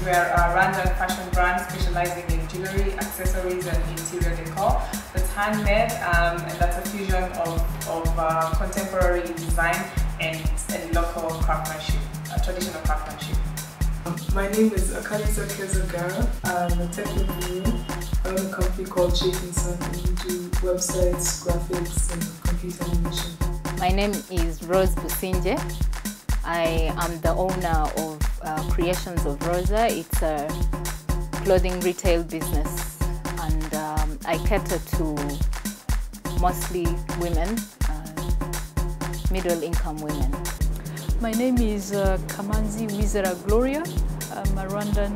we're a random fashion brand specializing in jewelry, accessories and interior decor. That's handmade and that's a fusion of contemporary design and local craftsmanship, traditional craftsmanship. My name is Akalisa Kezagara. I'm a technical guru. I own a company called Shaking Sun and we do websites, graphics and computer animation. My name is Rose Businje. I am the owner of Creations of Rosa. It's a clothing retail business and I cater to mostly women, middle-income women. My name is Kamanzi Wizera Gloria. I'm a Rwandan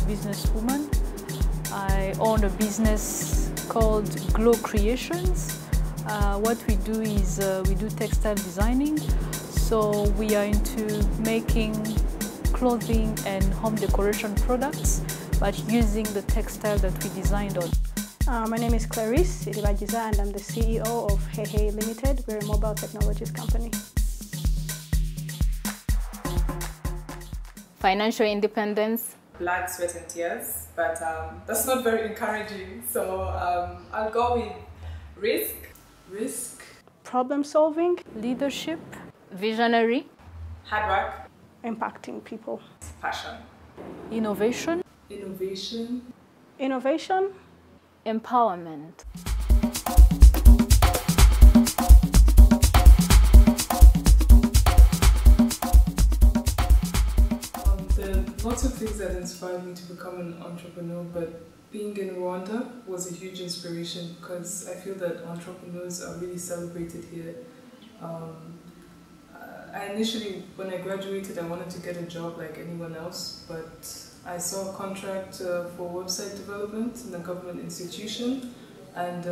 businesswoman. I own a business called Glow Creations. What we do is we do textile designing. So we are into making clothing and home decoration products, but using the textile that we designed on. My name is Clarice Iribagiza and I'm the CEO of Hey Hey Limited. We're a mobile technologies company. Financial independence. Blood, sweat and tears, but that's not very encouraging. So I'll go with risk, problem solving, leadership, visionary, hard work, impacting people, passion, innovation, empowerment. There are lots of things that inspired me to become an entrepreneur, but being in Rwanda was a huge inspiration because I feel that entrepreneurs are really celebrated here. I initially, when I graduated, I wanted to get a job like anyone else, but I saw a contract for website development in a government institution, and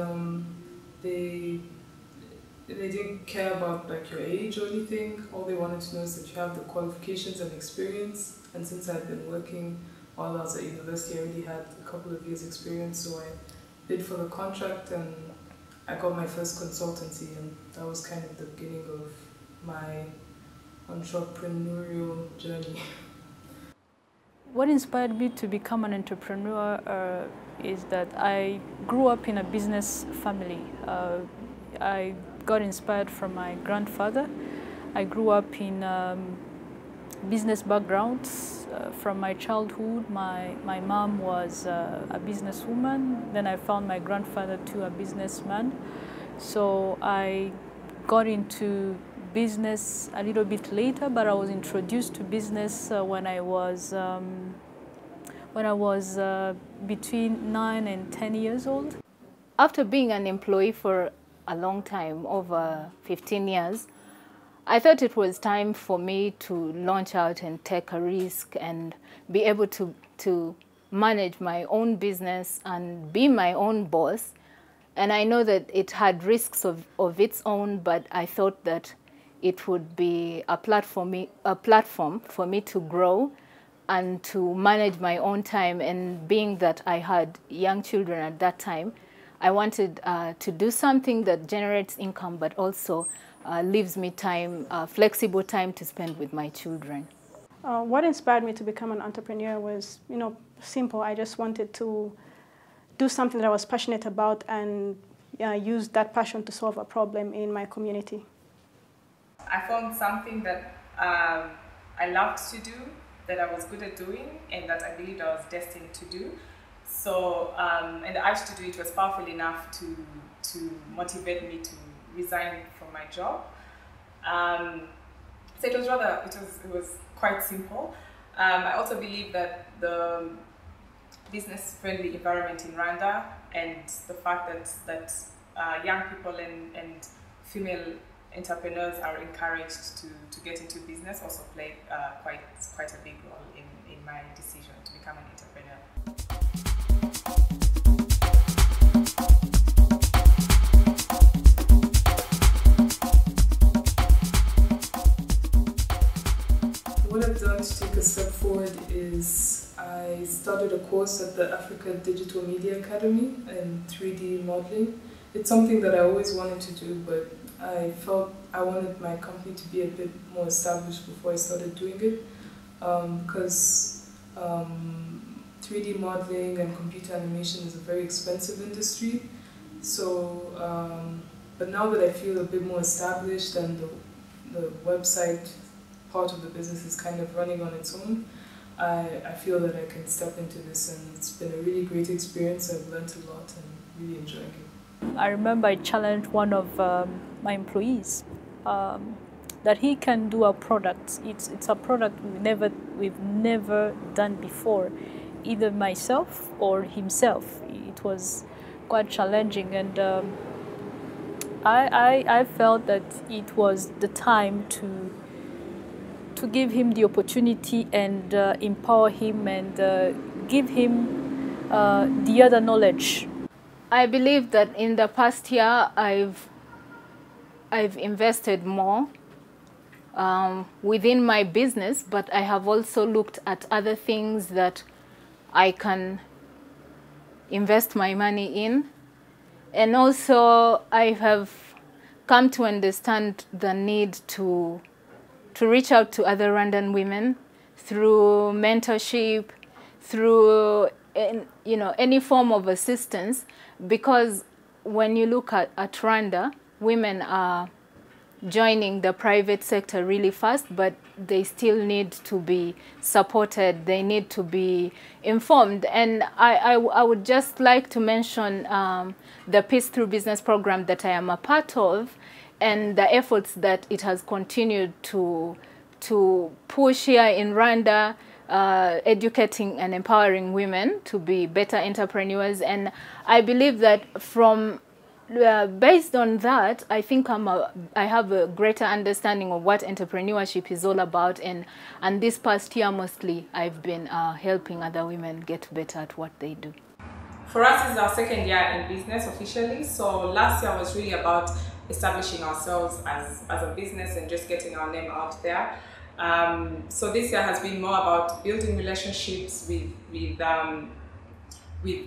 they didn't care about like your age or anything. All they wanted to know is that you have the qualifications and experience. And since I'd been working while I was at university, I already had a couple of years experience, so I bid for the contract and I got my first consultancy, and that was kind of the beginning of my entrepreneurial journey. What inspired me to become an entrepreneur is that I grew up in a business family. I got inspired from my grandfather. I grew up in business backgrounds. From my childhood, my mom was a businesswoman. Then I found my grandfather too a businessman. So I got into business a little bit later, but I was introduced to business when I was between 9 and 10 years old. After being an employee for a long time, over 15 years, I thought it was time for me to launch out and take a risk and be able to manage my own business and be my own boss. And I know that it had risks of its own, but I thought that it would be a platform for me to grow and to manage my own time. And being that I had young children at that time, I wanted to do something that generates income, but also leaves me time, flexible time to spend with my children. What inspired me to become an entrepreneur was, simple. I just wanted to do something that I was passionate about and use that passion to solve a problem in my community. I found something that I loved to do, that I was good at doing, and that I believed I was destined to do. So, and the urge to do it was powerful enough to motivate me to resign from my job. So it was quite simple. I also believe that the business-friendly environment in Rwanda and the fact that young people and female entrepreneurs are encouraged to get into business also played quite a big role in my decision to become an entrepreneur. What I've done to take a step forward is I started a course at the Africa Digital Media Academy in 3D modeling. It's something that I always wanted to do, but I felt I wanted my company to be a bit more established before I started doing it, because 3D modeling and computer animation is a very expensive industry. So, but now that I feel a bit more established and the website part of the business is kind of running on its own, I feel that I can step into this, and it's been a really great experience. I've learned a lot and really enjoying it. I remember I challenged one of my employees that he can do a product. It's a product we've never done before, either myself or himself. It was quite challenging, and I felt that it was the time to give him the opportunity and empower him and give him the other knowledge. I believe that in the past year I've invested more within my business, but I have also looked at other things that I can invest my money in. And also I have come to understand the need to reach out to other Rwandan women through mentorship, through any form of assistance, because when you look at Rwanda, women are joining the private sector really fast, but they still need to be supported, they need to be informed. And I would just like to mention the Peace Through Business program that I am a part of, and the efforts that it has continued to push here in Rwanda, educating and empowering women to be better entrepreneurs. And I believe that from based on that, I think I have a greater understanding of what entrepreneurship is all about, and this past year mostly I've been helping other women get better at what they do. For us, it's our second year in business officially. So last year was really about establishing ourselves as a business and just getting our name out there. So this year has been more about building relationships with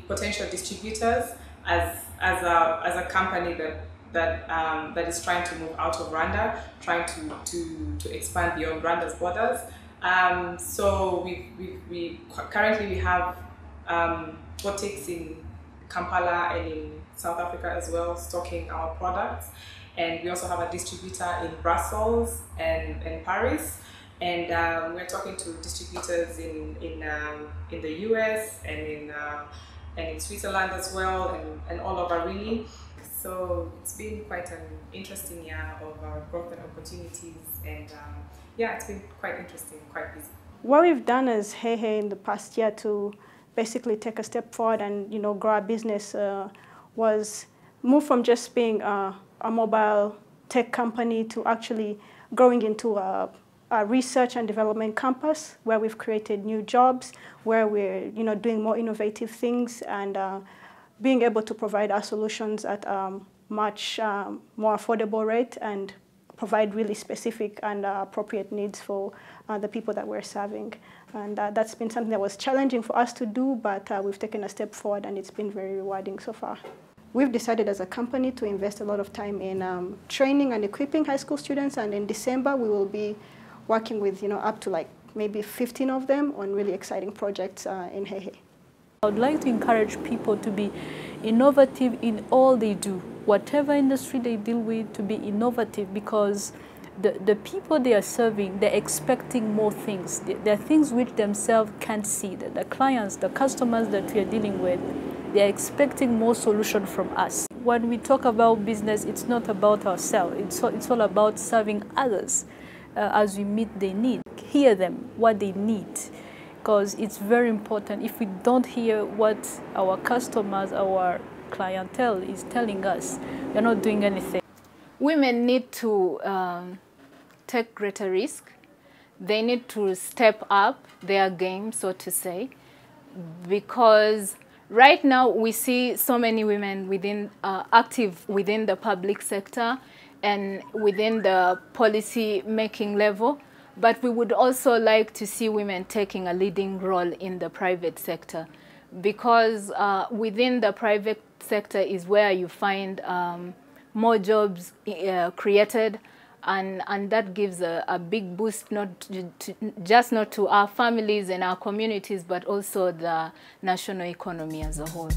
potential distributors as a company that is trying to move out of Rwanda, trying to expand beyond Rwanda's borders. So we currently have boutiques in Kampala and in South Africa as well, stocking our products, and we also have a distributor in Brussels and Paris, and we're talking to distributors in the US and in Switzerland as well, and all over really. So it's been quite an interesting year of growth and opportunities, and yeah, it's been quite interesting, quite busy. What we've done as Hey in the past year to basically take a step forward and grow our business was move from just being a mobile tech company to actually growing into a research and development campus where we've created new jobs, where we're doing more innovative things and being able to provide our solutions at a much more affordable rate and provide really specific and appropriate needs for the people that we're serving. And that's been something that was challenging for us to do, but we've taken a step forward and it's been very rewarding so far. We've decided as a company to invest a lot of time in training and equipping high school students, and in December we will be working with up to maybe 15 of them on really exciting projects in Hey. I would like to encourage people to be innovative in all they do, whatever industry they deal with, to be innovative, because the people they are serving, they're expecting more things. There are things which themselves can't see. The clients, the customers that we are dealing with, they're expecting more solution from us. When we talk about business, it's not about ourselves. It's all about serving others as we meet their need. Hear them, what they need, because it's very important. If we don't hear what our customers, our clientele is telling us, we're not doing anything. Women need to take greater risk. They need to step up their game, so to say, because right now we see so many women active within the public sector and within the policy making level, but we would also like to see women taking a leading role in the private sector, because within the private sector is where you find more jobs created, And that gives a big boost, not to our families and our communities, but also the national economy as a whole.